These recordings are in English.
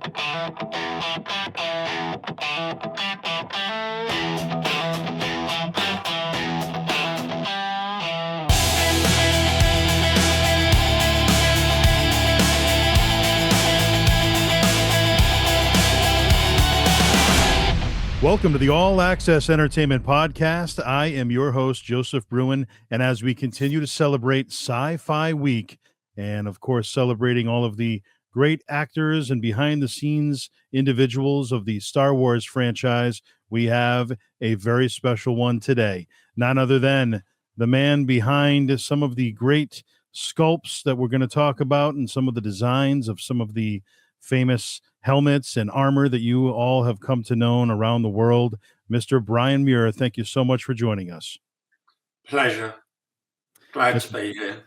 Welcome to the All Access Entertainment Podcast. I am your host, Joseph Bruen, and as we continue to celebrate Sci-Fi Week, and of course celebrating all of the great actors and behind-the-scenes individuals of the Star Wars franchise, we have a very special one today. None other than the man behind some of the great sculpts that we're going to talk about and some of the designs of some of the famous helmets and armor that you all have come to know around the world. Mr. Brian Muir, thank you so much for joining us. Pleasure. Glad to be here.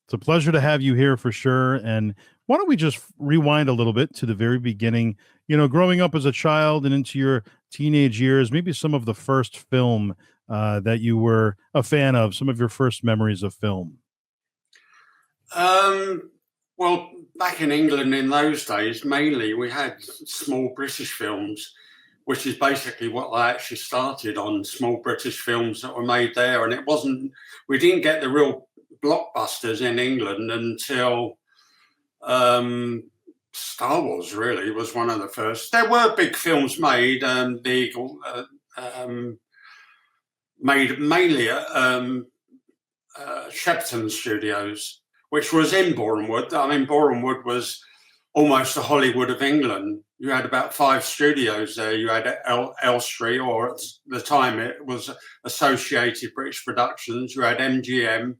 It's a pleasure to have you here for sure. And why don't we just rewind a little bit to the very beginning, growing up as a child and into your teenage years, maybe some of the first film that you were a fan of, some of your first memories of film. Well, back in England in those days, mainly we had small British films, which is basically what I actually started on, small British films that were made there. And we didn't get the real blockbusters in England until Star Wars really was one of the first. There were big films made, The Eagle, made mainly at Shepperton Studios, which was in Borehamwood. I mean, Borehamwood was almost the Hollywood of England. You had about 5 studios there. You had Elstree, or at the time it was Associated British Productions. You had MGM.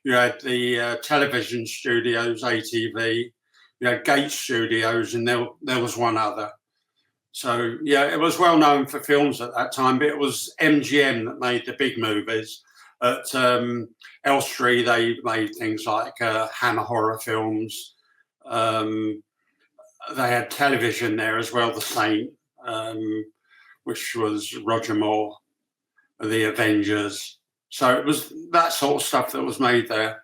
You had the television studios, ATV. You had Gate Studios, and there was one other. So, yeah, it was well known for films at that time, but it was MGM that made the big movies. At Elstree, they made things like Hammer horror films. They had television there as well, The Saint, which was Roger Moore, The Avengers. So it was that sort of stuff that was made there.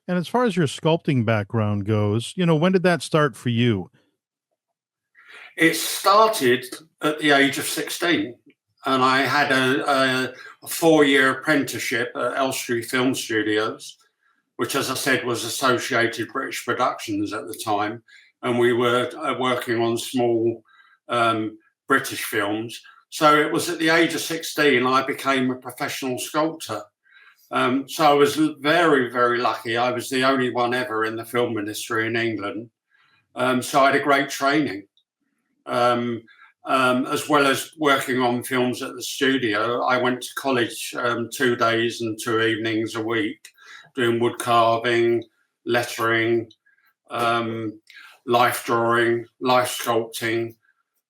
And as far as your sculpting background goes, when did that start for you? It started at the age of 16. And I had a 4-year apprenticeship at Elstree Film Studios, which, as I said, was Associated British Productions at the time. And we were working on small British films. So it was at the age of 16, I became a professional sculptor. So I was very, very lucky. I was the only one ever in the film industry in England. So I had a great training. As well as working on films at the studio, I went to college 2 days and 2 evenings a week, doing wood carving, lettering, life drawing, life sculpting.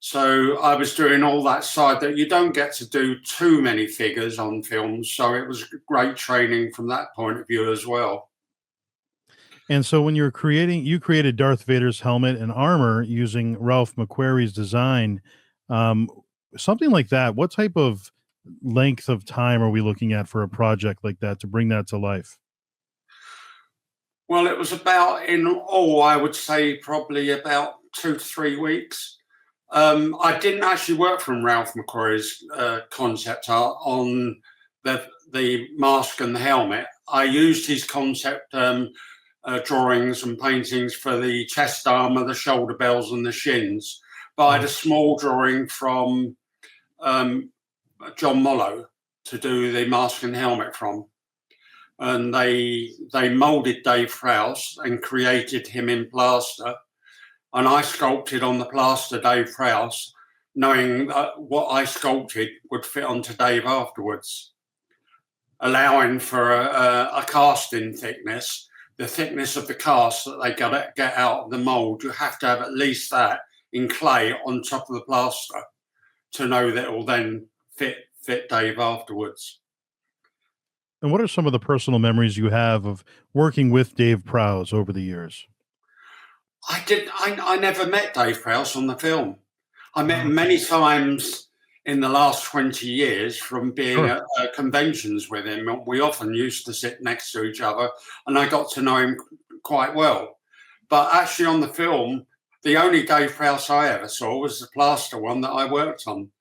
So I was doing all that side that you don't get to do too many figures on films. So it was great training from that point of view as well. And so when you created Darth Vader's helmet and armor using Ralph McQuarrie's design. Something like that, what type of length of time are we looking at for a project like that to bring that to life? Well, it was about, in all, I would say probably about 2 to 3 weeks. I didn't actually work from Ralph McQuarrie's concept art on the mask and the helmet. I used his concept drawings and paintings for the chest armor, the shoulder bells and the shins. But I had a small drawing from John Mollo to do the mask and helmet from. And they moulded Dave Prowse and created him in plaster. And I sculpted on the plaster Dave Prowse, knowing that what I sculpted would fit onto Dave afterwards, allowing for a casting thickness. The thickness of the cast that they get out of the mould, you have to have at least that in clay on top of the plaster to know that it will then fit Dave afterwards. And what are some of the personal memories you have of working with Dave Prowse over the years? I never met Dave Prowse on the film. I met him many times in the last 20 years from being at conventions with him. We often used to sit next to each other and I got to know him quite well. But actually on the film, the only Dave Prowse I ever saw was the plaster one that I worked on.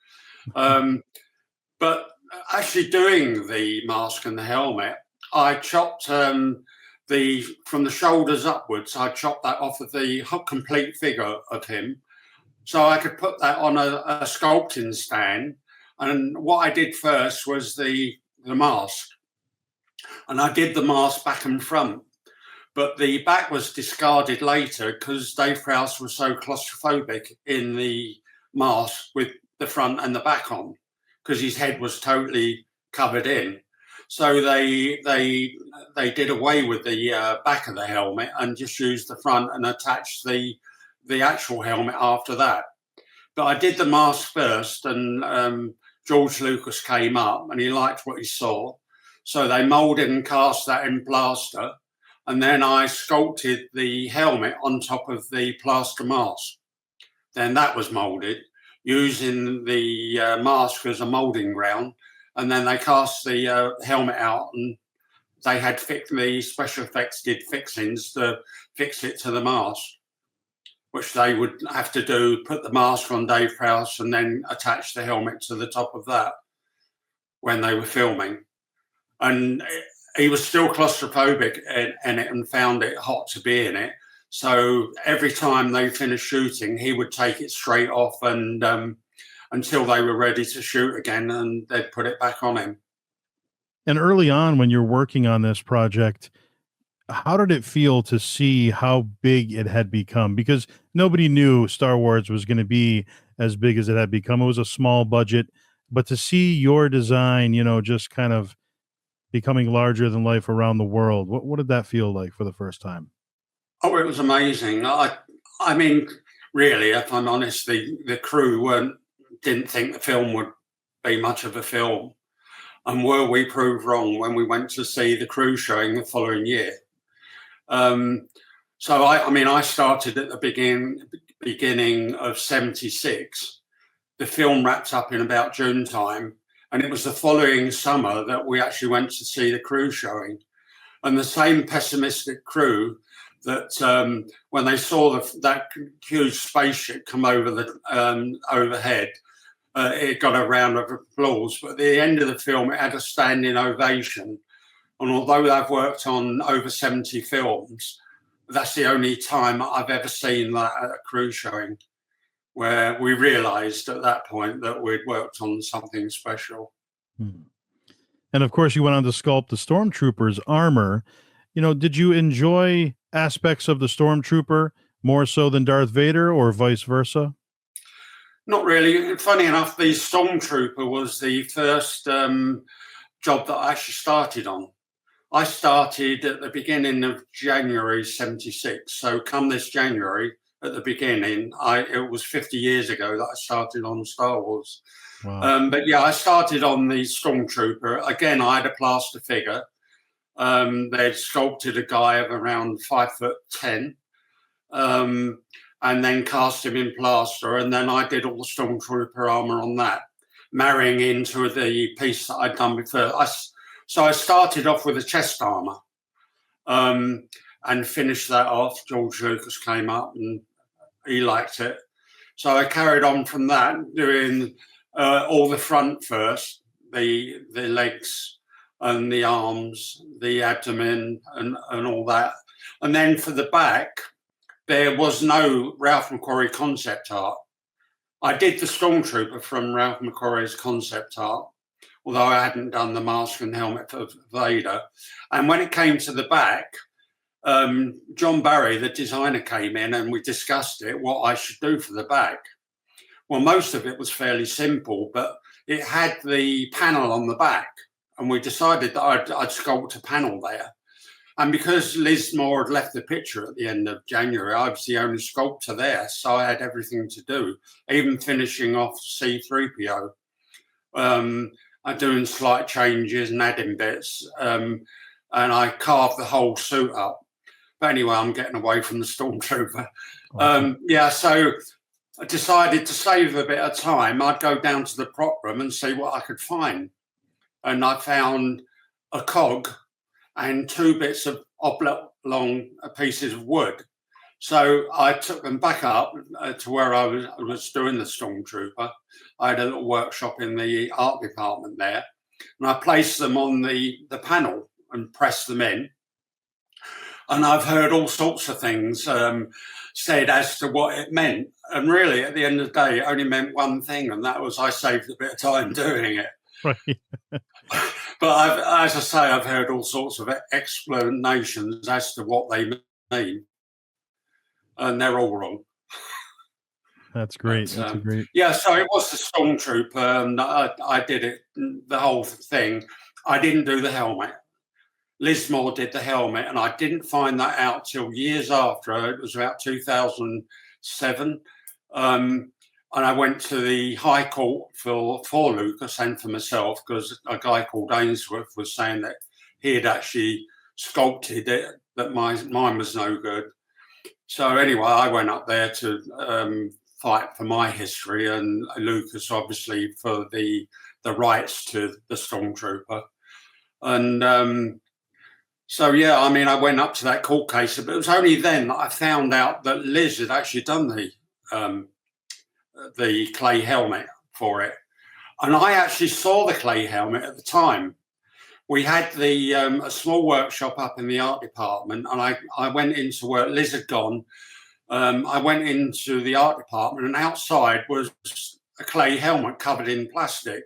But actually doing the mask and the helmet, I chopped from the shoulders upwards, I chopped that off of the complete figure of him. So I could put that on a sculpting stand. And what I did first was the mask. And I did the mask back and front. But the back was discarded later because Dave Prowse was so claustrophobic in the mask with the front and the back on, because his head was totally covered in. So they did away with the back of the helmet and just used the front and attached the actual helmet after that. But I did the mask first, and George Lucas came up and he liked what he saw. So they molded and cast that in plaster. And then I sculpted the helmet on top of the plaster mask. Then that was molded using the mask as a molding ground. And then they cast the helmet out, and they had the special effects did fixings to fix it to the mask, which they would have to do, put the mask on Dave Prowse and then attach the helmet to the top of that when they were filming. And he was still claustrophobic in it and found it hot to be in it. So every time they finished shooting, he would take it straight off and until they were ready to shoot again, and they'd put it back on him. And early on, when you're working on this project, how did it feel to see how big it had become? Because nobody knew Star Wars was going to be as big as it had become. It was a small budget, but to see your design, just kind of becoming larger than life around the world, what did that feel like for the first time? Oh, it was amazing. I mean, really, if I'm honest, the crew didn't think the film would be much of a film. And were we proved wrong when we went to see the crew showing the following year. So I started at the beginning of 76. The film wrapped up in about June time. And it was the following summer that we actually went to see the crew showing. And the same pessimistic crew that when they saw that huge spaceship come over the overhead, it got a round of applause. But at the end of the film, it had a standing ovation. And although I've worked on over 70 films, that's the only time I've ever seen that at a crew showing, where we realised at that point that we'd worked on something special. And of course, you went on to sculpt the Stormtroopers' armor. Did you enjoy aspects of the Stormtrooper more so than Darth Vader, or vice versa? Not really. Funny enough, the Stormtrooper was the first job that I actually started on. I started at the beginning of January 76. So come this January, at the beginning, it was 50 years ago that I started on Star Wars. Wow. But yeah, I started on the Stormtrooper. Again, I had a plaster figure. They'd sculpted a guy of around 5'10", and then cast him in plaster. And then I did all the Stormtrooper armor on that, marrying into the piece that I'd done before. So I started off with a chest armor and finished that off. George Lucas came up and he liked it. So I carried on from that, doing all the front first, the legs and the arms, the abdomen and all that. And then for the back, there was no Ralph McQuarrie concept art. I did the Stormtrooper from Ralph McQuarrie's concept art, although I hadn't done the mask and helmet for Vader. And when it came to the back, John Barry, the designer, came in and we discussed what I should do for the back. Well, most of it was fairly simple, but it had the panel on the back, and we decided that I'd sculpt a panel there. And because Liz Moore had left the picture at the end of January, I was the only sculptor there, so I had everything to do, even finishing off C-3PO. I'm doing slight changes and adding bits, and I carved the whole suit up. But anyway, I'm getting away from the Stormtrooper. So I decided to save a bit of time. I'd go down to the prop room and see what I could find. And I found a cog and two bits of oblong pieces of wood. So I took them back up to where I was doing the Stormtrooper. I had a little workshop in the art department there, and I placed them on the panel and pressed them in. And I've heard all sorts of things said as to what it meant. And really, at the end of the day, it only meant one thing, and that was I saved a bit of time doing it. Right. But as I say, I've heard all sorts of explanations as to what they mean, and they're all wrong. That's great. That's great. Yeah, so it was the Stormtrooper, and I did it, the whole thing. I didn't do the helmet. Liz Moore did the helmet, and I didn't find that out till years after. It was about 2007. And I went to the High Court for Lucas and for myself, because a guy called Ainsworth was saying that he had actually sculpted it, that mine was no good. So anyway, I went up there to fight for my history, and Lucas obviously for the rights to the Stormtrooper. And so, yeah, I mean, I went up to that court case, but it was only then that I found out that Liz had actually done the clay helmet for it. And I actually saw the clay helmet at the time. We had a small workshop up in the art department, and I went into work. Liz had gone. I went into the art department, and outside was a clay helmet covered in plastic.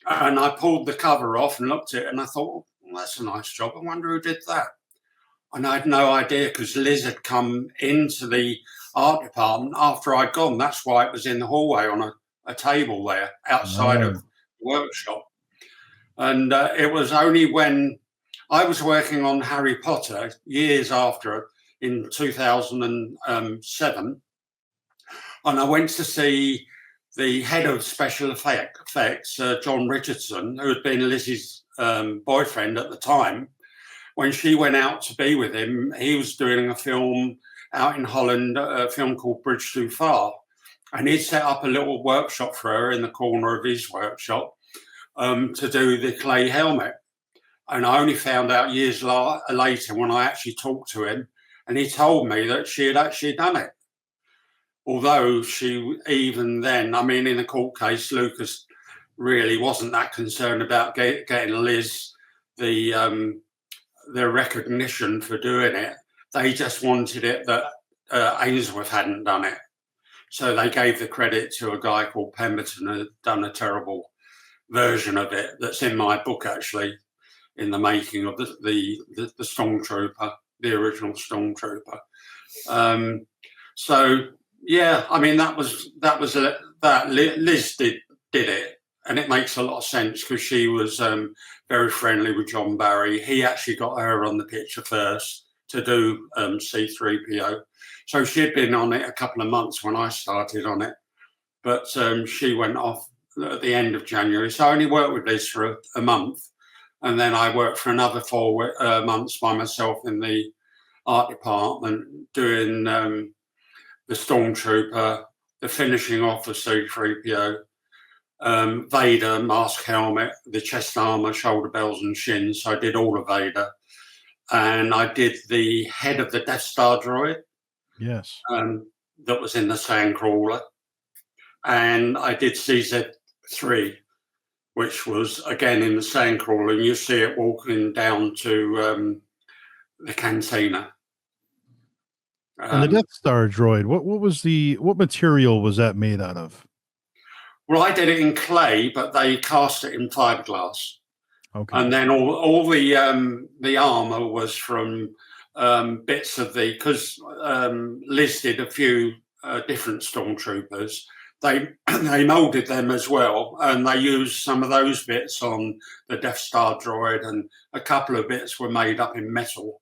And I pulled the cover off and looked at it, and I thought, well, that's a nice job. I wonder who did that. And I had no idea, because Liz had come into the art department after I'd gone. That's why it was in the hallway on a table there outside of the workshop. And it was only when I was working on Harry Potter years after, in 2007, and I went to see the head of special effects, John Richardson, who had been Liz's boyfriend at the time. When she went out to be with him, he was doing a film out in Holland, a film called Bridge Too Far. And he'd set up a little workshop for her in the corner of his workshop to do the clay helmet. And I only found out years later when I actually talked to him, and he told me that she had actually done it. Although she, even then, I mean, in the court case, Lucas really wasn't that concerned about getting Liz the recognition for doing it. They just wanted it that Ainsworth hadn't done it. So they gave the credit to a guy called Pemberton, who had done a terrible version of it that's in my book, actually, in the making of the Stormtrooper, the original Stormtrooper. So yeah, I mean, that was Liz did it, and it makes a lot of sense, because she was very friendly with John Barry. He actually got her on the picture first to do C-3PO. So she'd been on it a couple of months when I started on it, but she went off at the end of January. So I only worked with Liz for a month, and then I worked for another 4 months by myself in the art department doing the Stormtrooper, the finishing off of C-3PO, Vader, mask, helmet, the chest armor, shoulder bells and shins. So I did all of Vader. And I did the head of the Death Star droid. Yes. That was in the Sandcrawler. And I did CZ3, which was again in the Sandcrawler. And you see it walking down to the cantina. And the Death Star droid, what material was that made out of? Well, I did it in clay, but they cast it in fiberglass. Okay. And then all the armor was from bits of because Liz did a few different Stormtroopers. They molded them as well, and they used some of those bits on the Death Star droid, and a couple of bits were made up in metal.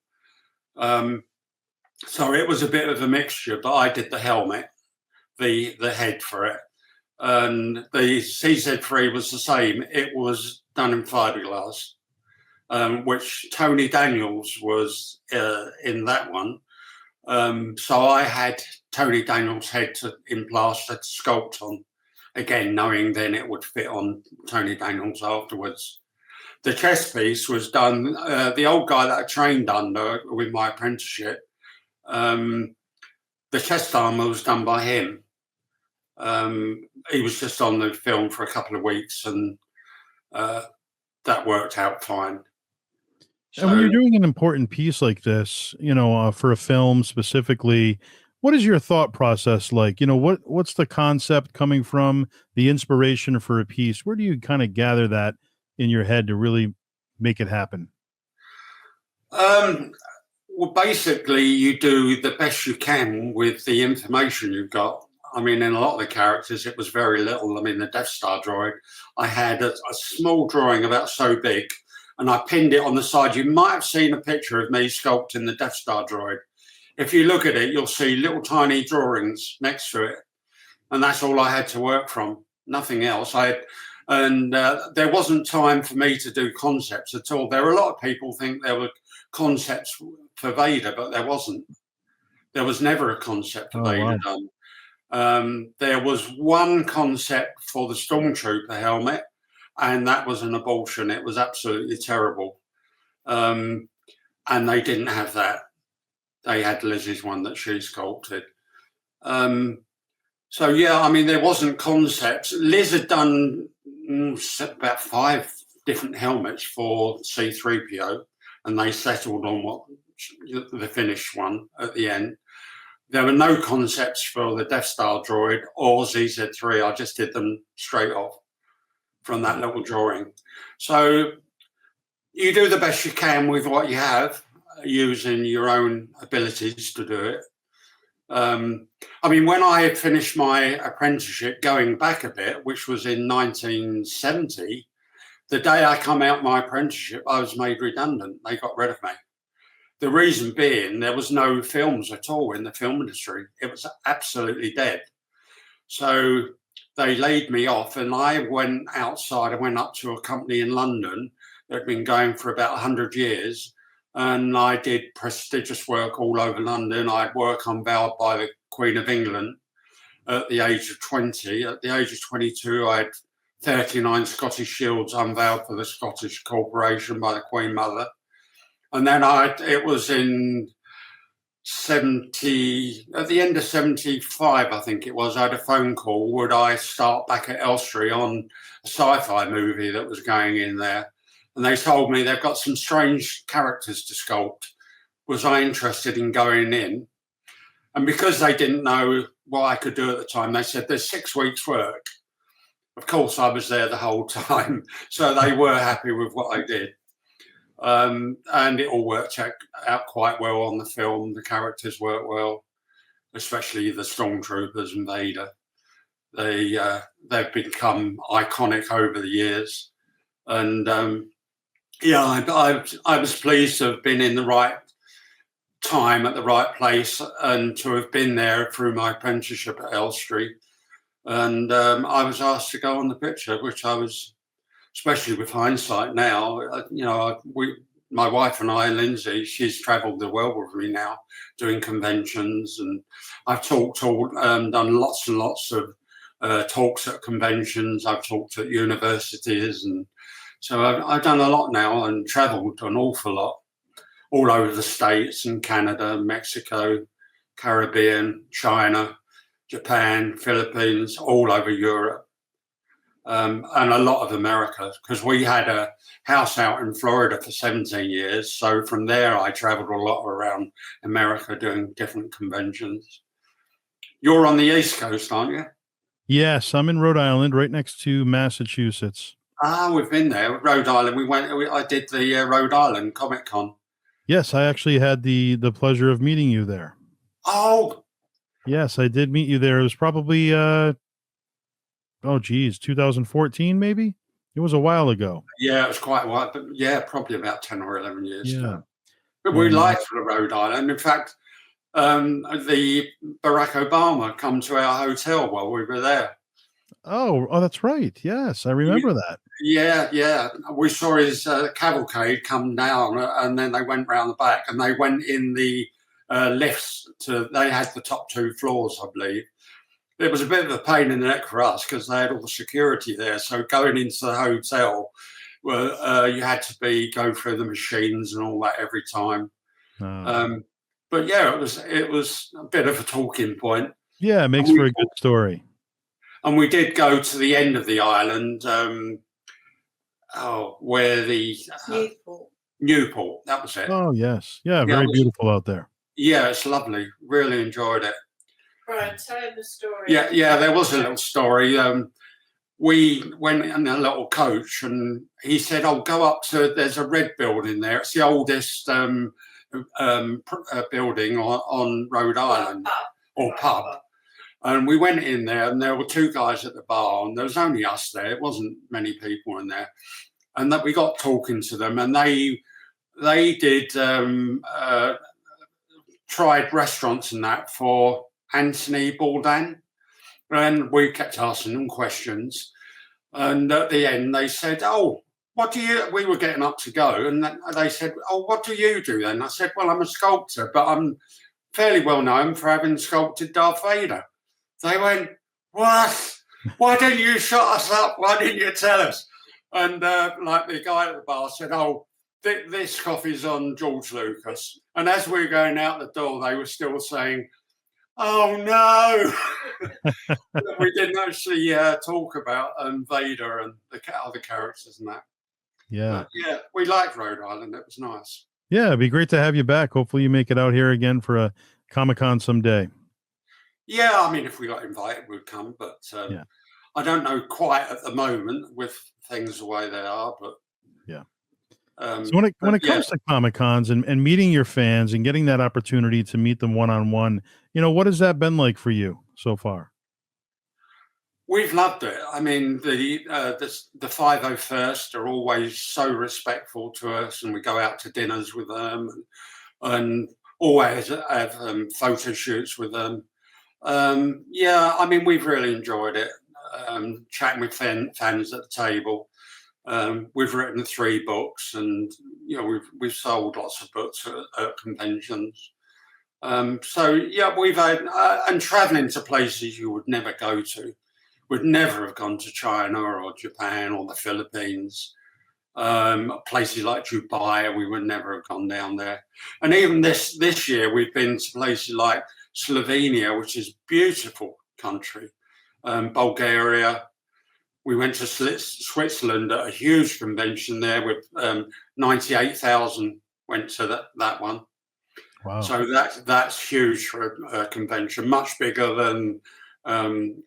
So it was a bit of a mixture, but I did the helmet, the head for it. And the CZ3 was the same. It was done in fiberglass, which Tony Daniels was in that one. So I had Tony Daniels' head in plaster to sculpt on, again, knowing then it would fit on Tony Daniels afterwards. The chest piece was done, the old guy that I trained under with my apprenticeship, the chest armor was done by him. He was just on the film for a couple of weeks, and that worked out fine. And when you're So, doing an important piece like this, for a film specifically, what is your thought process like? What's the concept coming from, the inspiration for a piece? Where do you kind of gather that in your head to really make it happen? well, basically, you do the best you can with the information you've got. I mean, in a lot of the characters, it was very little. I mean, the Death Star droid, I had a small drawing about so big, and I pinned it on the side. You might have seen a picture of me sculpting the Death Star droid. If you look at it, you'll see little tiny drawings next to it, and that's all I had to work from. Nothing else. There wasn't time for me to do concepts at all. There were a lot of people think there were concepts for Vader, but there wasn't. There was never a concept for Vader Wow. done. There was one concept for the Stormtrooper helmet, and that was an abortion. It was absolutely terrible. And they didn't have that. They had Lizzie's one that she sculpted. So, yeah, I mean, there wasn't concepts. Liz had done about 5 different helmets for C-3PO, and they settled on what the finished one at the end. There were no concepts for the Death Star droid or ZZ3. I just did them straight off from that little drawing. So you do the best you can with what you have, using your own abilities to do it. I mean, when I had finished my apprenticeship, going back a bit, which was in 1970, the day I come out my apprenticeship, I was made redundant. They got rid of me. The reason being, there was no films at all in the film industry. It was absolutely dead. So they laid me off, and I went outside. I went up to a company in London that had been going for about 100 years, and I did prestigious work all over London. I had work unveiled by the Queen of England at the age of 20. At the age of 22, I had 39 Scottish Shields unveiled for the Scottish Corporation by the Queen Mother. And then it was in 70, at the end of 75, I think it was, I had a phone call. Would I start back at Elstree on a sci-fi movie that was going in there? And they told me they've got some strange characters to sculpt. Was I interested in going in? And because they didn't know what I could do at the time, they said, there's 6 weeks work. Of course, I was there the whole time. So they were happy with what I did. And it all worked out quite well on the film. The characters worked well, especially the Stormtroopers and Vader. They've become iconic over the years. And I was pleased to have been in the right time at the right place and to have been there through my apprenticeship at Elstree. And I was asked to go on the picture, which I was, especially with hindsight now, my wife and I, Lindsay, she's travelled the world with me now, doing conventions, and I've done lots and lots of talks at conventions. I've talked at universities, and so I've done a lot now and travelled an awful lot, all over the States and Canada, Mexico, Caribbean, China, Japan, Philippines, all over Europe. And a lot of America, because we had a house out in Florida for 17 years. So from there, I traveled a lot around America doing different conventions. You're on the East Coast, aren't you? Yes, I'm in Rhode Island, right next to Massachusetts. We've been there, Rhode Island. I did the Rhode Island Comic Con. Yes, I actually had the pleasure of meeting you there. Oh, yes, I did meet you there. It was probably 2014 maybe. It was a while ago. Yeah, it was quite a while, but yeah, probably about 10 or 11 years ago. But Yeah. we liked the Rhode Island. In fact, the Barack Obama come to our hotel while we were there. Oh, that's right. Yes, I remember that. Yeah. We saw his cavalcade come down, and then they went round the back, and they went in the lifts they had the top 2 floors, I believe. It was a bit of a pain in the neck for us because they had all the security there. So going into the hotel, you had to go through the machines and all that every time. but yeah, it was a bit of a talking point. Yeah, it makes for a good story. And we did go to the end of the island, where the Newport, that was it. Oh yes, yeah, very beautiful out there. Yeah, it's lovely. Really enjoyed it. Brian, tell him the story. Yeah, there was a little story. We went in a little coach, and he said, "Oh, go up to. There's a red building there. It's the oldest building on Rhode Island, pub." And we went in there, and there were two guys at the bar, and there was only us there. It wasn't many people in there, and that we got talking to them, and they did tried restaurants and that for Anthony Bourdain, and we kept asking them questions. And at the end, they said, "Oh, what do you?" We were getting up to go, and they said, "Oh, what do you do then?" I said, "Well, I'm a sculptor, but I'm fairly well known for having sculpted Darth Vader." They went, "What? Why didn't you shut us up? Why didn't you tell us?" And like the guy at the bar said, "Oh, this coffee's on George Lucas." And as we were going out the door, they were still saying, "Oh no." We didn't actually talk about Vader and the other characters and that. Yeah. But, yeah, we liked Rhode Island. It was nice. Yeah, it'd be great to have you back. Hopefully you make it out here again for a Comic-Con someday. Yeah, I mean, if we got invited, we'd come. But yeah. I don't know quite at the moment with things the way they are. But yeah. So when it comes to Comic-Cons and meeting your fans and getting that opportunity to meet them one-on-one, what has that been like for you so far? We've loved it. I mean, the 501st are always so respectful to us, and we go out to dinners with them and always have photo shoots with them. Yeah, I mean, we've really enjoyed it, chatting with fans at the table. We've written 3 books, and we've sold lots of books at conventions. So yeah, we've had and traveling to places you would never go to. Would never have gone to China or Japan or the Philippines. Places like Dubai, we would never have gone down there. And even this year, we've been to places like Slovenia, which is a beautiful country. Bulgaria. We went to Switzerland at a huge convention there with 98,000 went to that one. Wow. So that's huge for a convention, much bigger than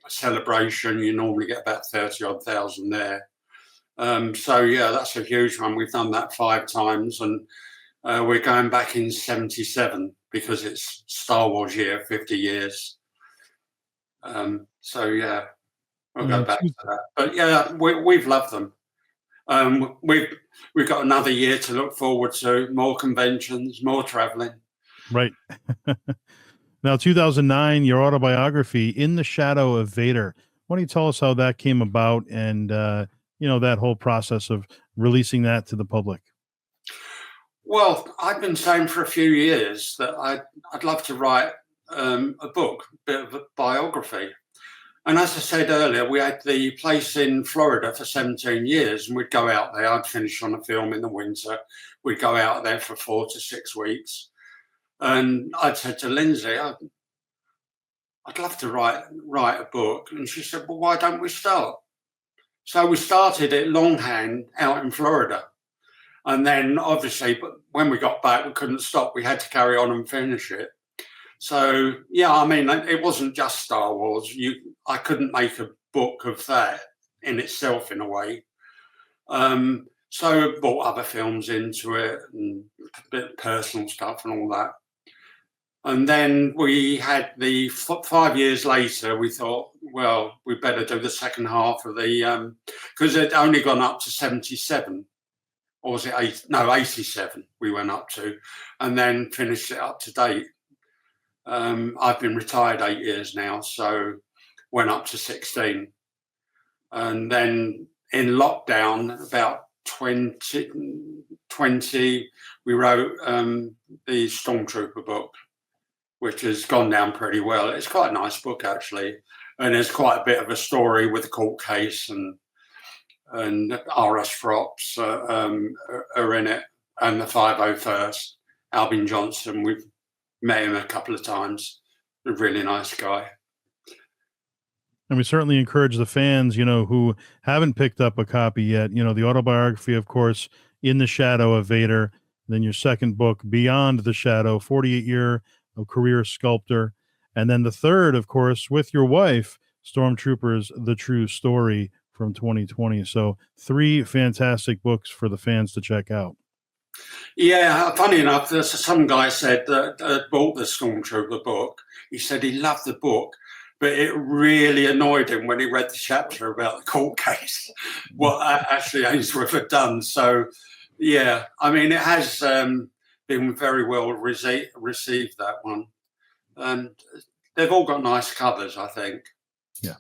Celebration. You normally get about 30,000 odd there. So yeah, that's a huge one. We've done that 5 times, and we're going back in 77 because it's Star Wars year, 50 years. So yeah, we'll go back to that. But yeah, we've loved them. We've got another year to look forward to, more conventions, more traveling. Right. Now, 2009, your autobiography, In the Shadow of Vader. Why don't you tell us how that came about and, that whole process of releasing that to the public? Well, I've been saying for a few years that I'd love to write a book, a bit of a biography. And as I said earlier, we had the place in Florida for 17 years, and we'd go out there. I'd finish on a film in the winter. We'd go out there for 4 to 6 weeks. And I'd said to Lindsay, I'd love to write a book. And she said, well, why don't we start? So we started it longhand out in Florida. And then obviously, but when we got back, we couldn't stop. We had to carry on and finish it. So, yeah, I mean, it wasn't just Star Wars. I couldn't make a book of that in itself, in a way. So brought other films into it and a bit of personal stuff and all that. And then we had 5 years later, we thought, well, we better do the second half of the, because it'd only gone up to 77, or was it 87 we went up to, and then finished it up to date. I've been retired 8 years now, so went up to 16. And then in lockdown, about 2020, we wrote the Stormtrooper book, which has gone down pretty well. It's quite a nice book, actually. And there's quite a bit of a story with the court case, and R.S. Frops are in it, and the 501st, Albin Johnson. met him a couple of times. A really nice guy. And we certainly encourage the fans, who haven't picked up a copy yet, the autobiography, of course, In the Shadow of Vader, then your second book, Beyond the Shadow, 48-year career sculptor. And then the third, of course, with your wife, Stormtroopers, The True Story from 2020. So 3 fantastic books for the fans to check out. Yeah, funny enough, there's some guy said that bought the Stormtrooper book. He said he loved the book, but it really annoyed him when he read the chapter about the court case, what Ashley Ainsworth had done. So, yeah, I mean, it has been very well received, that one. And they've all got nice covers, I think. Yeah.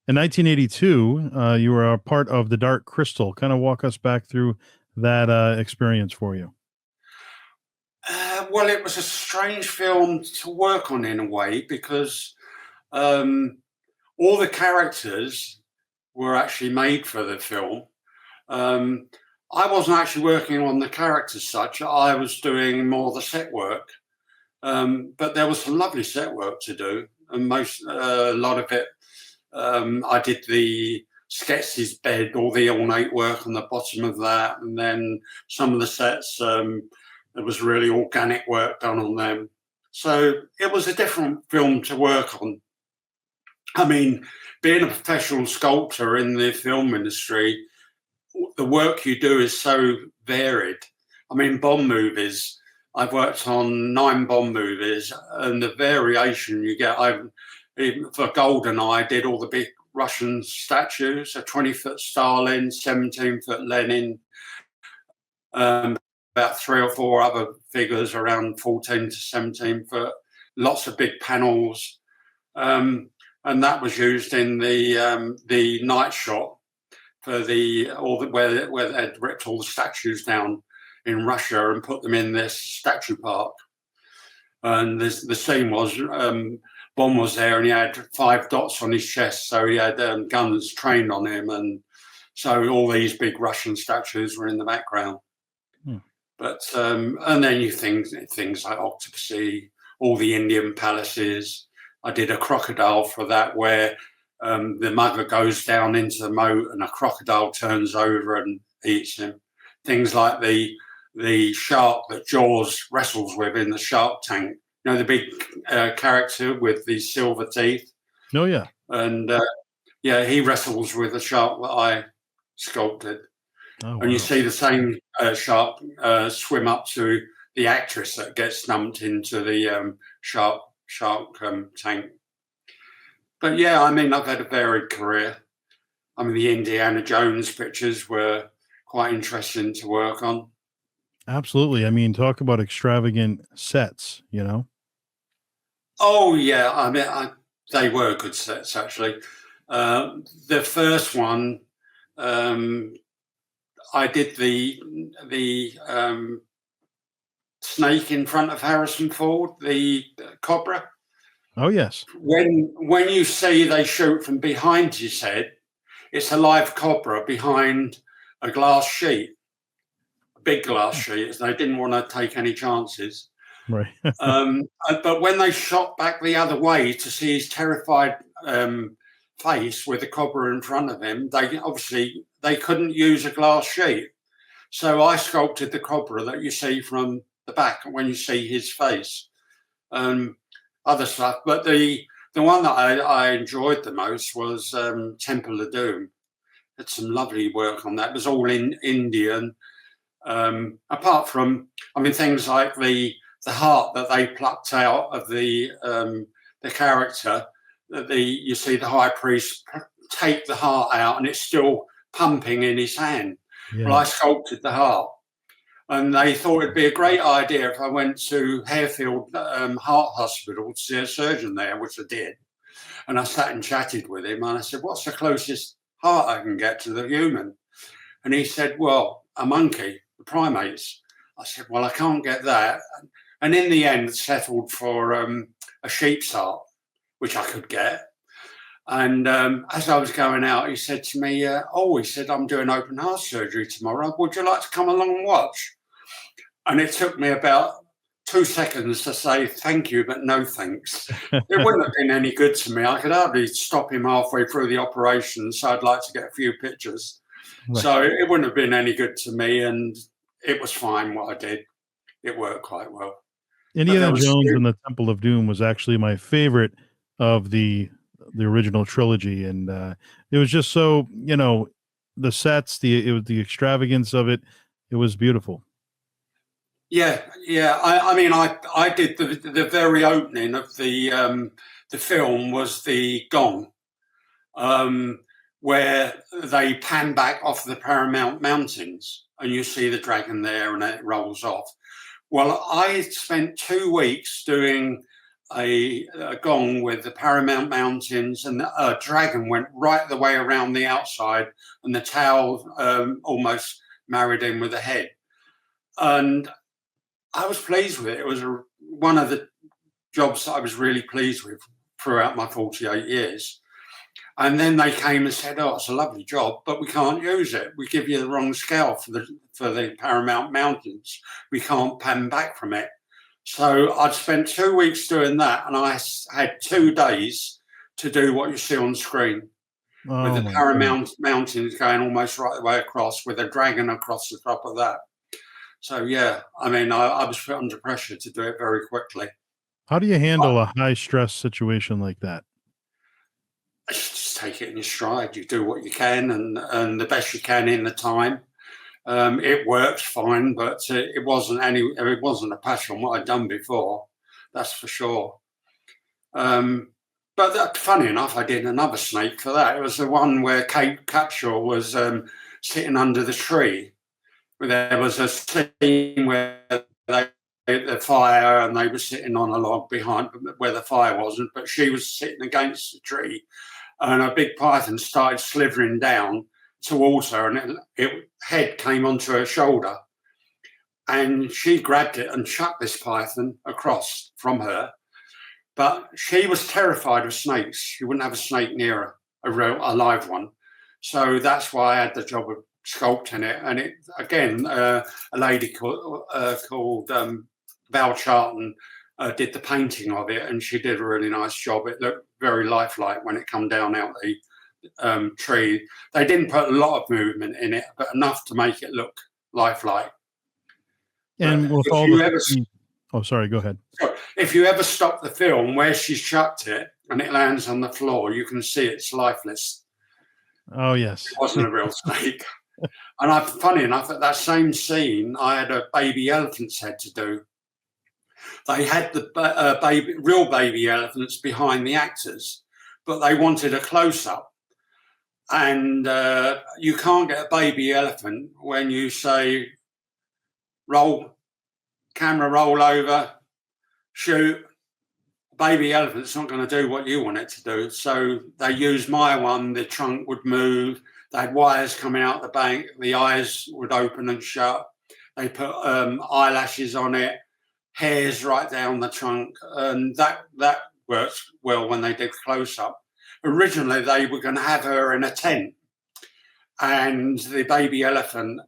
In 1982, you were a part of The Dark Crystal. Kind of walk us back through that experience for you. Well, it was a strange film to work on in a way because all the characters were actually made for the film. I wasn't actually working on the characters such. I was doing more the set work. But there was some lovely set work to do, and a lot of it, I did the Skeksis bed, all the ornate work on the bottom of that, and then some of the sets, there was really organic work done on them. So it was a different film to work on. I mean, being a professional sculptor in the film industry, the work you do is so varied. I mean, Bond movies, I've worked on 9 Bond movies, and the variation you get. For GoldenEye, I did all the big Russian statues, a 20-foot Stalin, 17-foot Lenin, about 3 or 4 other figures around 14 to 17 foot, lots of big panels. And that was used in the night shot for where they'd ripped all the statues down in Russia and put them in this statue park. And the scene was Bond was there, and he had 5 dots on his chest, so he had guns trained on him, and so all these big Russian statues were in the background. But and then you things like Octopussy, all the Indian palaces. I did a crocodile for that, where the mugger goes down into the moat and a crocodile turns over and eats him. Things like the shark that Jaws wrestles with in the Shark Tank. You know, the big character with the silver teeth. Oh, yeah. And he wrestles with the shark that I sculpted. Oh, and you see the same shark swim up to the actress that gets dumped into the shark tank. But yeah, I mean, I've had a varied career. I mean, the Indiana Jones pictures were quite interesting to work on. Absolutely. I mean, talk about extravagant sets, Oh, yeah. I mean, they were good sets, actually. The first one, I did the snake in front of Harrison Ford, the cobra. Oh, yes. When you see they shoot from behind his head, it's a live cobra behind a glass sheet, a big glass sheet. They didn't want to take any chances. Right. But when they shot back the other way to see his terrified face with the cobra in front of him, they couldn't use a glass sheet. So I sculpted the cobra that you see from the back when you see his face. Other stuff, but the one that I enjoyed the most was Temple of Doom. Had some lovely work on that. It was all in Indian. Apart from, I mean, things like the heart that they plucked out of the character. You see the high priest take the heart out, and it's still pumping in his hand. Yeah. Well, I sculpted the heart. And they thought it'd be a great idea if I went to Harefield Heart Hospital to see a surgeon there, which I did. And I sat and chatted with him, and I said, "What's the closest heart I can get to the human?" And he said, "Well, a monkey, the primates." I said, "Well, I can't get that." And in the end, settled for a sheep's heart, which I could get. And as I was going out, he said to me, he said, "I'm doing open heart surgery tomorrow. Would you like to come along and watch?" And it took me about 2 seconds to say thank you, but no thanks. It wouldn't have been any good to me. I could hardly stop him halfway through the operation, so I'd like to get a few pictures. Right. So it wouldn't have been any good to me, and it was fine what I did. It worked quite well. Indiana Jones and the Temple of Doom was actually my favorite of the original trilogy, and it was just so, the sets, the extravagance of it, it was beautiful. Yeah. I mean, I did the very opening of the film was the gong, where they pan back off the Paramount Mountains, and you see the dragon there, and it rolls off. Well, I spent 2 weeks doing a gong with the Paramount Mountains, and a dragon went right the way around the outside, and the tail almost married in with the head. And I was pleased with it. It was one of the jobs that I was really pleased with throughout my 48 years. And then they came and said, "Oh, it's a lovely job, but we can't use it. We give you the wrong scale for the Paramount Mountains. We can't pan back from it." So I'd spent 2 weeks doing that, and I had 2 days to do what you see on screen, with the Paramount Mountains going almost right the way across, with a dragon across the top of that. So yeah, I mean, I was put under pressure to do it very quickly. How do you handle a high stress situation like that? Just take it in your stride. You do what you can, and the best you can in the time. It works fine, but it wasn't a patch on what I'd done before. That's for sure. But funny enough, I did another snake for that. It was the one where Kate Capshaw was sitting under the tree. There was a scene where they lit the fire, and they were sitting on a log behind where the fire wasn't, but she was sitting against the tree, and a big python started slithering down towards her, and it head came onto her shoulder, and she grabbed it and chucked this python across from her. But she was terrified of snakes. She wouldn't have a snake near her, a live one. So that's why I had the job of sculpting it. And it again, a lady called Val Charlton did the painting of it, and she did a really nice job. It looked very lifelike when it come down out the tree. They didn't put a lot of movement in it, but enough to make it look lifelike. And with all oh, sorry, go ahead. If you ever stop the film where she's chucked it and it lands on the floor, you can see it's lifeless. Oh, yes. It wasn't a real snake. And funny enough, at that same scene, I had a baby elephant's head to do. They had the real baby elephants behind the actors, but they wanted a close-up. And you can't get a baby elephant when you say, camera roll over, shoot. Baby elephant's not going to do what you want it to do. So they used my one. The trunk would move. They had wires coming out the back. The eyes would open and shut. They put eyelashes on it, hairs right down the trunk, and that works well when they did close up. Originally, they were going to have her in a tent, and the baby elephant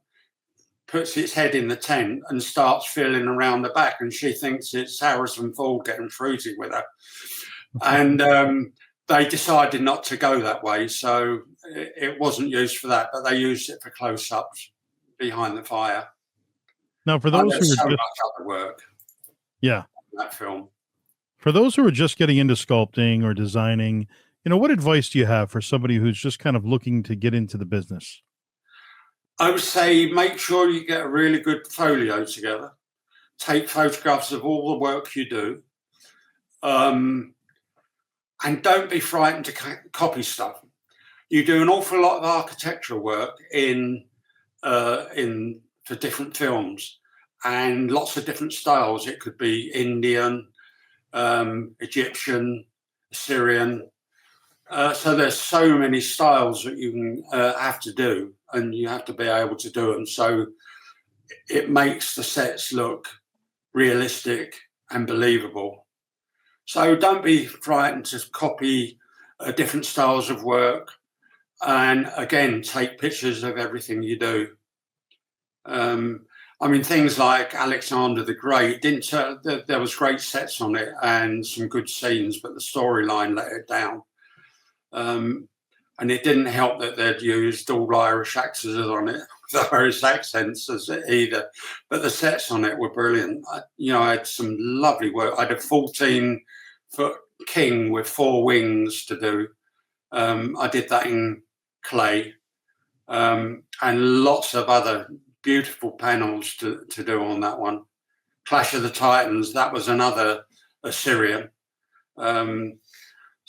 puts its head in the tent and starts feeling around the back, and she thinks it's Harrison Ford getting fruity with her. And they decided not to go that way, so it wasn't used for that, but they used it for close-ups behind the fire. Now, for those who so much other work, that film. For those who are just getting into sculpting or designing, what advice do you have for somebody who's just kind of looking to get into the business? I would say make sure you get a really good folio together. Take photographs of all the work you do. And don't be frightened to copy stuff. You do an awful lot of architectural work for different films, and lots of different styles. It could be Indian, Egyptian, Assyrian. So there's so many styles that you can have to do, and you have to be able to do them. So it makes the sets look realistic and believable. So don't be frightened to copy different styles of work, and again, take pictures of everything you do. I mean, things like Alexander the Great didn't. There was great sets on it and some good scenes, but the storyline let it down. And it didn't help that they'd used all Irish actors on it, with Irish accents either. But the sets on it were brilliant. I had some lovely work. I had a 14-foot king with 4 wings to do. I did that in clay, and lots of other beautiful panels to do on that one. Clash of the Titans, that was another Assyrian.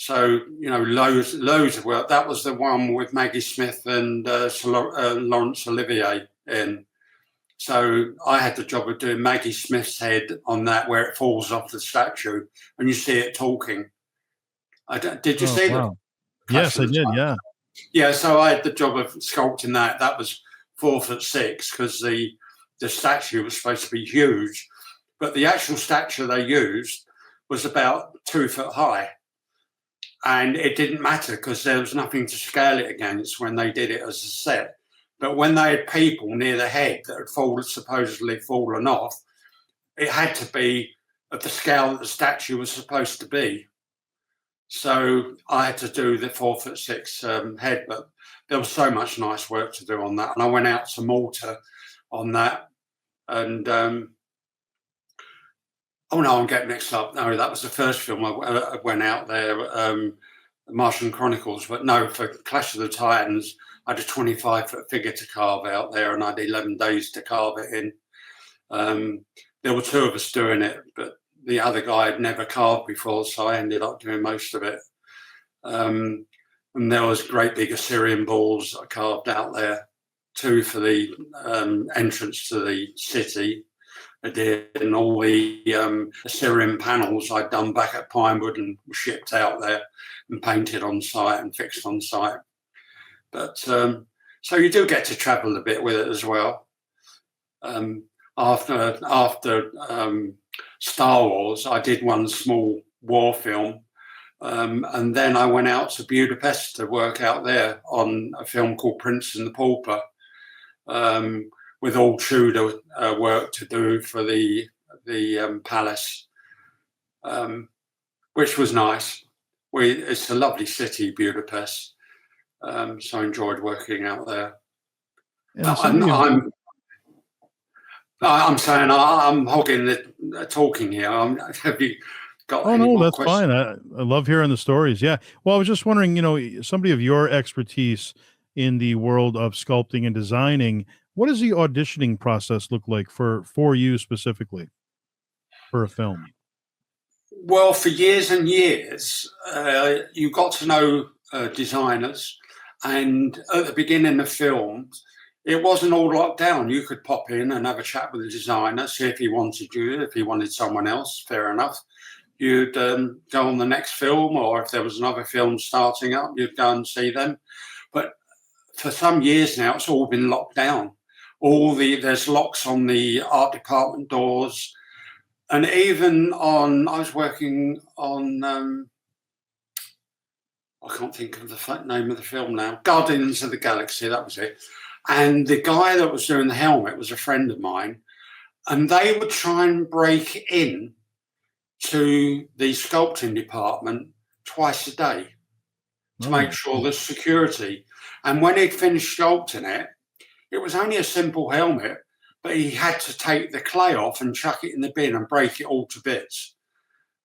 So, loads of work. That was the one with Maggie Smith and Laurence Olivier in. So I had the job of doing Maggie Smith's head on that, where it falls off the statue and you see it talking. Did you see that? Yes, I did. Yeah. Yeah. So I had the job of sculpting that. That was 4'6" because the statue was supposed to be huge, but the actual statue they used was about 2 foot high. And it didn't matter because there was nothing to scale it against when they did it as a set. But when they had people near the head that had supposedly fallen off, it had to be at the scale that the statue was supposed to be. So I had to do the 4'6" head, but there was so much nice work to do on that. And I went out to Malta on that. And oh no, I'm getting mixed up. No, that was the first film I went out there, Martian Chronicles. But no, for Clash of the Titans, I had a 25-foot figure to carve out there, and I had 11 days to carve it in. There were 2 of us doing it, but the other guy had never carved before, so I ended up doing most of it. And there was great big Assyrian balls I carved out there, 2 for the entrance to the city. I did, and all the Assyrian panels I'd done back at Pinewood and shipped out there and painted on site and fixed on site. But so you do get to travel a bit with it as well. After Star Wars, I did one small war film, and then I went out to Budapest to work out there on a film called Prince and the Pauper. With all Tudor work to do for the palace, which was nice. It's a lovely city, Budapest. So I enjoyed working out there. I'm saying I'm hogging the talking here. Have you got any more that's questions? fine. I love hearing the stories. Yeah. Well, I was just wondering, somebody of your expertise in the world of sculpting and designing, what does the auditioning process look like for you specifically for a film? Well, for years and years, you got to know designers, and at the beginning of films, it wasn't all locked down. You could pop in and have a chat with the designer, see if he wanted you. If he wanted someone else, fair enough. You'd go on the next film, or if there was another film starting up, you'd go and see them. But for some years now, it's all been locked down. There's locks on the art department doors, and even I was working on, I can't think of the name of the film now, Guardians of the Galaxy, that was it. And the guy that was doing the helmet was a friend of mine, and they would try and break in to the sculpting department twice a day to make sure there's security. And when he'd finished sculpting it, it was only a simple helmet, but he had to take the clay off and chuck it in the bin and break it all to bits.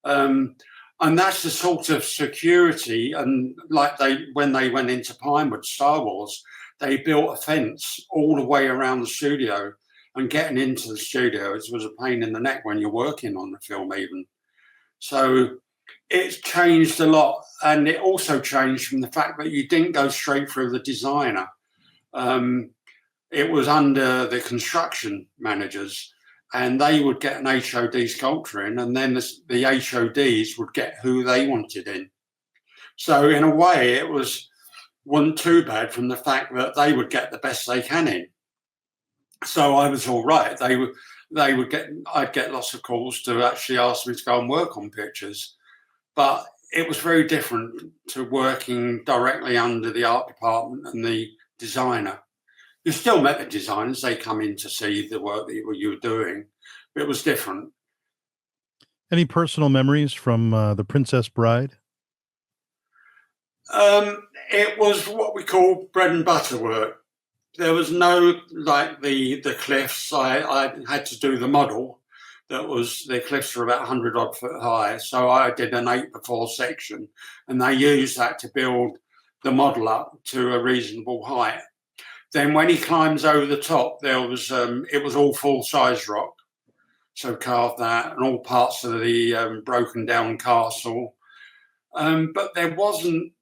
And that's the sort of security. And like when they went into Pinewood, Star Wars, they built a fence all the way around the studio, and getting into the studios was a pain in the neck when you're working on the film even. So it's changed a lot. And it also changed from the fact that you didn't go straight through the designer. It was under the construction managers, and they would get an HOD sculptor in, and then the HODs would get who they wanted in. So in a way, it wasn't too bad from the fact that they would get the best they can in. So I was all right. I'd get lots of calls to actually ask me to go and work on pictures, but it was very different to working directly under the art department and the designer. You still met the designers. They come in to see the work that you were doing. But it was different. Any personal memories from The Princess Bride? It was what we call bread and butter work. There was no, like the cliffs. I had to do the model. The cliffs were about 100 odd foot high. So I did an 8x4 section, and they used that to build the model up to a reasonable height. Then when he climbs over the top, it was all full size rock. So carved that, and all parts of the broken down castle. But there wasn't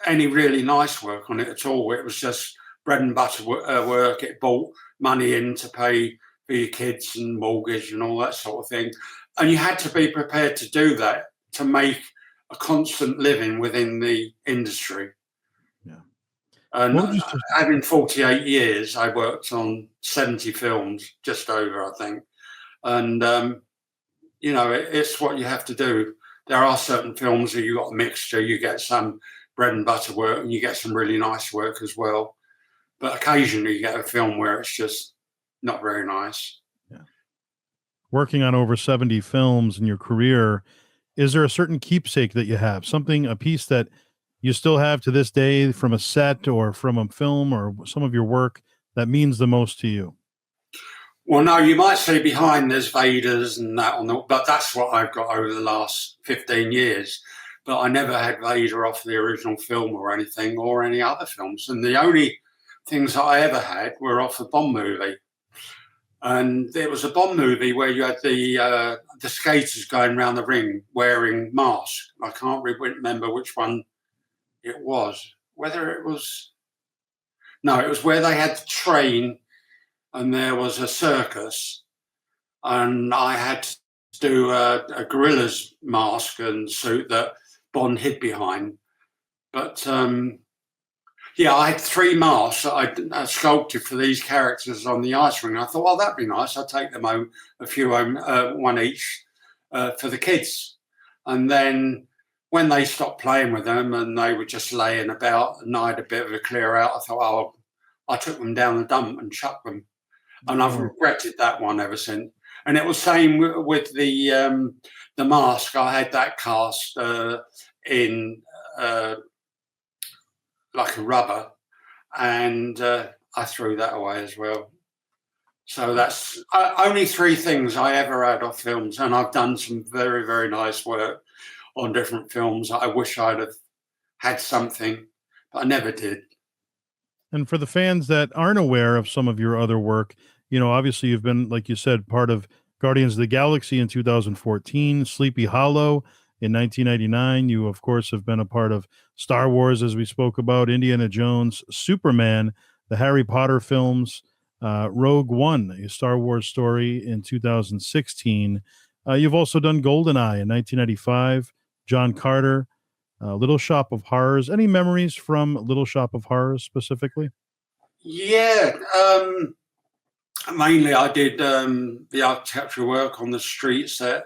any really nice work on it at all. It was just bread and butter work. It brought money in to pay for your kids and mortgage and all that sort of thing. And you had to be prepared to do that to make a constant living within the industry. Yeah. And having 48 years, I worked on 70 films, just over, I think. And, it's what you have to do. There are certain films where you got a mixture. You get some bread and butter work and you get some really nice work as well. But occasionally you get a film where it's just not very nice. Yeah. Working on over 70 films in your career, is there a certain keepsake that you have? A piece that you still have to this day from a set or from a film or some of your work that means the most to you? Well, no, you might say behind there's Vaders and that but that's what I've got over the last 15 years. But I never had Vader off the original film or anything or any other films. And the only things that I ever had were off a Bond movie. And there was a Bond movie where you had the skaters going around the ring wearing masks. I can't remember which one it was. It was where they had the train and there was a circus, and I had to do a gorilla's mask and suit that Bond hid behind. But I had 3 masks that I sculpted for these characters on the ice ring. I thought, well, that'd be nice. I'll take them home, a few home, one each for the kids. And then when they stopped playing with them and they were just laying about and I had a bit of a clear out, I thought, I took them down the dump and chucked them. And I've regretted that one ever since. And it was same with the mask. I had that cast in like a rubber, and I threw that away as well. So that's only 3 things I ever had off films, and I've done some very, very nice work on different films. I wish I'd have had something, but I never did. And for the fans that aren't aware of some of your other work, obviously you've been, like you said, part of Guardians of the Galaxy in 2014, Sleepy Hollow in 1999. You, of course, have been a part of Star Wars, as we spoke about, Indiana Jones, Superman, the Harry Potter films, Rogue One, a Star Wars story in 2016. You've also done GoldenEye in 1995, John Carter, Little Shop of Horrors. Any memories from Little Shop of Horrors specifically? Yeah, mainly I did the architectural work on the street set.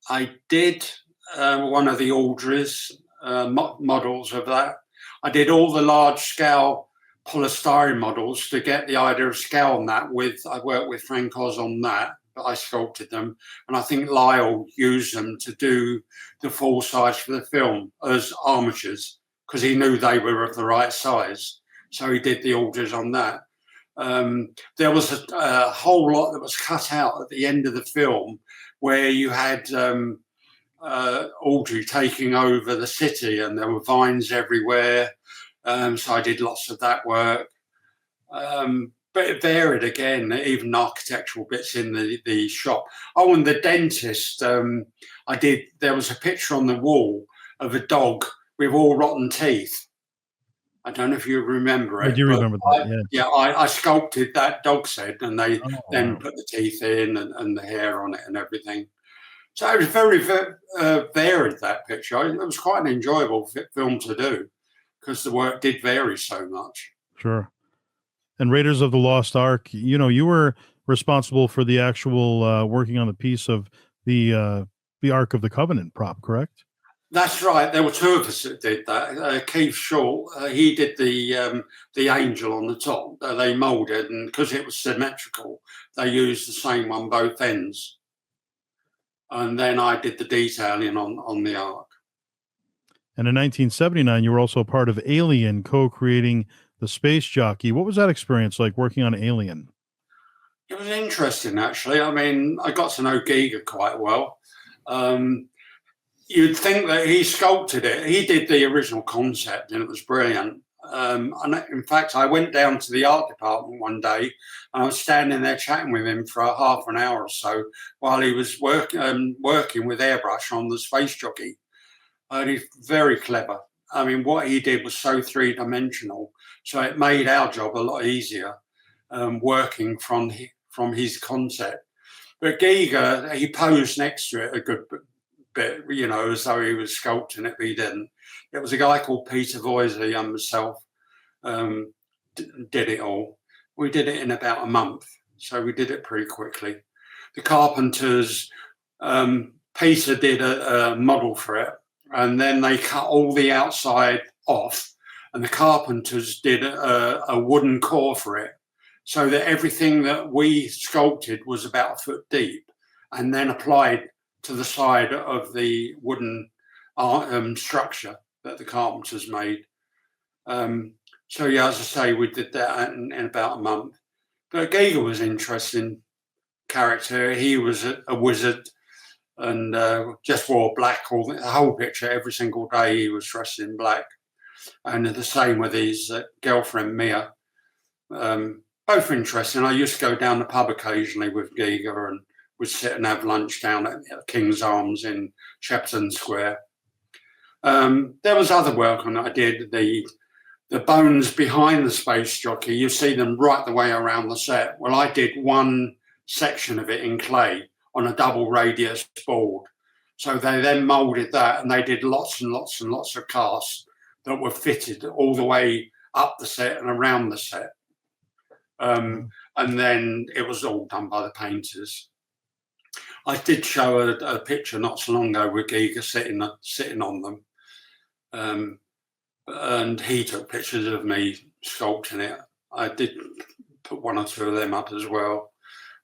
I did one of the Aldris models of that. I did all the large scale polystyrene models to get the idea of scale on that. I worked with Frank Oz on that, but I sculpted them. And I think Lyle used them to do the full size for the film as armatures because he knew they were of the right size. So he did the orders on that. There was a whole lot that was cut out at the end of the film where you had Audrey taking over the city and there were vines everywhere. So I did lots of that work. But it varied again, even architectural bits in the shop. Oh, and the dentist, there was a picture on the wall of a dog with all rotten teeth. I don't know if you remember it. I do remember that, yeah. I sculpted that dog's head and they then put the teeth in and the hair on it and everything. So it was very, very varied, that picture. It was quite an enjoyable film to do because the work did vary so much. Sure. And Raiders of the Lost Ark, you were responsible for the actual working on the piece of the Ark of the Covenant prop, correct? That's right. There were two of us that did that. Keith Short, he did the angel on the top. They moulded, and because it was symmetrical, they used the same on both ends. And then I did the detailing on the arc. And in 1979, you were also part of Alien, co-creating the Space Jockey. What was that experience like working on Alien? It was interesting, actually. I mean, I got to know Giger quite well. You'd think that he sculpted it. He did the original concept, and it was brilliant. And in fact, I went down to the art department one day, and I was standing there chatting with him for half an hour or so while he was working with airbrush on the Space Jockey. And he's very clever. I mean, what he did was so three-dimensional, so it made our job a lot easier, working from his concept. But Giger, he posed next to it a good bit, you know, as though he was sculpting it, but he didn't. It was a guy called Peter Voisley and myself did it all. We did it in about a month, so we did it pretty quickly. The carpenters, Peter did a model for it, and then they cut all the outside off, and the carpenters did a wooden core for it, so that everything that we sculpted was about a foot deep, and then applied to the side of the wooden structure that the carpenters made. So yeah, as I say, we did that in about a month. But Giger was an interesting character. He was a wizard and just wore black the whole picture. Every single day he was dressed in black. And the same with his girlfriend, Mia. Both interesting. I used to go down the pub occasionally with Giger and would sit and have lunch down at King's Arms in Shepperton Square. There was other work on it. I did the bones behind the Space Jockey. You see them right the way around the set. Well, I did one section of it in clay on a double radius board. So they then moulded that, and they did lots and lots and lots of casts that were fitted all the way up the set and around the set. And then it was all done by the painters. I did show a picture not so long ago with Giger sitting on them. And he took pictures of me sculpting it. I did put one or two of them up as well,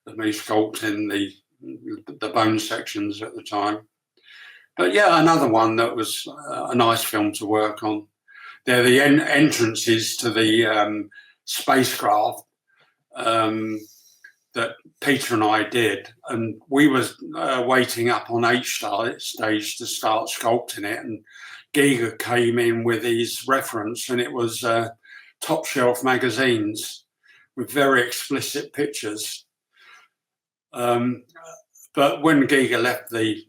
of me sculpting the bone sections at the time. But yeah, another one that was a nice film to work on. They're the entrances to the spacecraft that Peter and I did, and we were waiting up on H stage to start sculpting it, and Giger came in with his reference, and it was top shelf magazines with very explicit pictures. But when Giger left the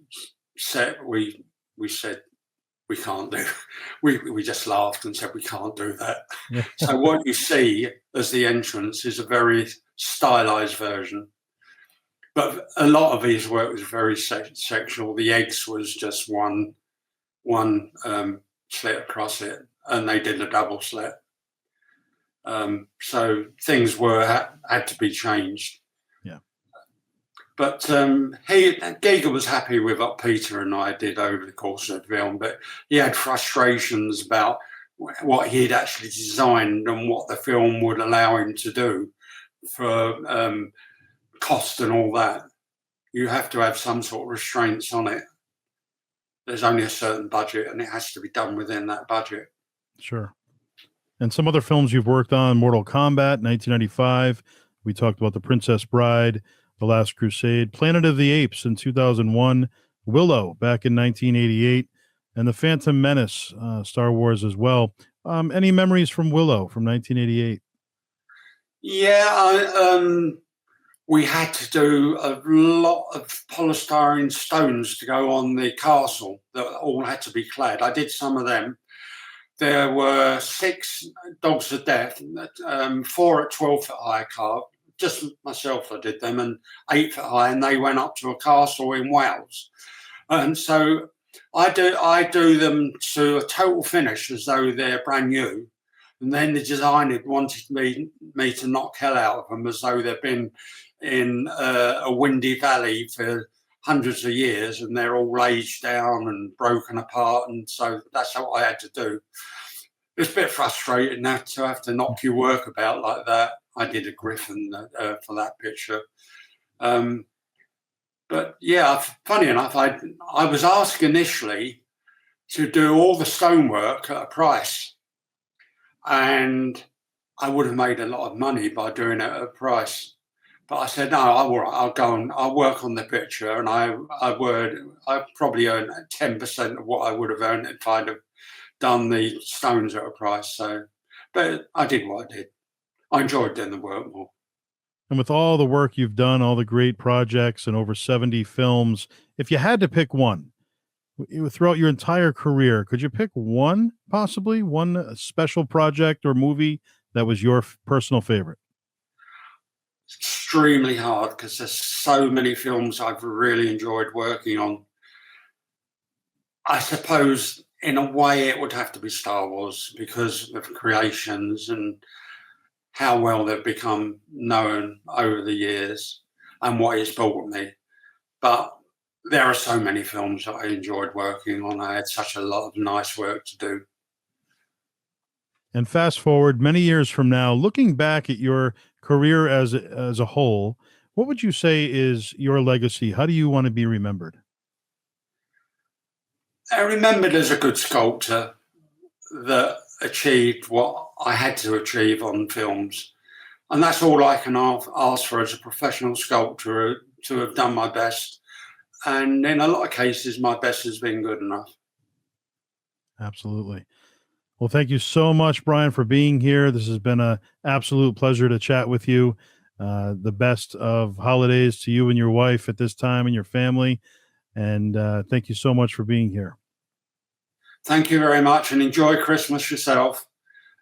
set, we said, we can't do. We just laughed and said we can't do that. Yeah. So what you see as the entrance is a very stylized version, but a lot of his work was very sexual. The eggs was just one slit across it, and they did a double slit. So things had to be changed. Yeah. But Giger was happy with what Peter and I did over the course of the film, but he had frustrations about what he'd actually designed and what the film would allow him to do for cost and all that. You have to have some sort of restraints on it. There's only a certain budget, and it has to be done within that budget. Sure. And some other films you've worked on: Mortal Kombat, 1995. We talked about The Princess Bride, The Last Crusade, Planet of the Apes in 2001, Willow back in 1988, and The Phantom Menace, Star Wars as well. Any memories from Willow from 1988? Yeah, we had to do a lot of polystyrene stones to go on the castle that all had to be clad. I did some of them. There were 6 Dogs of Death, 4 at 12 foot high carved. Just myself, I did them, and 8 foot high, and they went up to a castle in Wales. And so I do them to a total finish as though they're brand new. And then the designer wanted me to knock hell out of them as though they've been in a windy valley for hundreds of years, and they're all aged down and broken apart, and so that's what I had to do. It's a bit frustrating now to have to knock your work about like that. I did a Griffin for that picture. But yeah, funny enough, I was asked initially to do all the stonework at a price, and I would have made a lot of money by doing it at a price. But I said, no, I'll go and I'll work on the picture, and I probably earned 10% of what I would have earned if I'd have done the stones at a price. So, but I did what I did. I enjoyed doing the work more. And with all the work you've done, all the great projects and over 70 films, if you had to pick one throughout your entire career, could you pick one, possibly one special project or movie that was your personal favorite? It's extremely hard because there's so many films I've really enjoyed working on. I suppose in a way it would have to be Star Wars because of creations and how well they've become known over the years and what it's brought me. But there are so many films that I enjoyed working on. I had such a lot of nice work to do. And fast forward many years from now, looking back at your career as a whole, what would you say is your legacy? How do you want to be remembered? I'm remembered as a good sculptor that achieved what I had to achieve on films. And that's all I can ask for as a professional sculptor, to have done my best. And in a lot of cases, my best has been good enough. Absolutely. Well, thank you so much, Brian, for being here. This has been an absolute pleasure to chat with you. The best of holidays to you and your wife at this time and your family. And thank you so much for being here. Thank you very much, and enjoy Christmas yourself.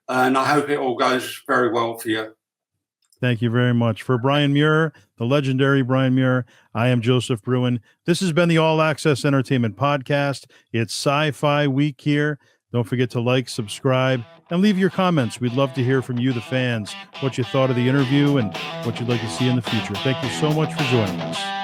And I hope it all goes very well for you. Thank you very much. For Brian Muir, the legendary Brian Muir, I am Joseph Bruen. This has been the All Access Entertainment Podcast. It's Sci-Fi Week here. Don't forget to like, subscribe, and leave your comments. We'd love to hear from you, the fans, what you thought of the interview and what you'd like to see in the future. Thank you so much for joining us.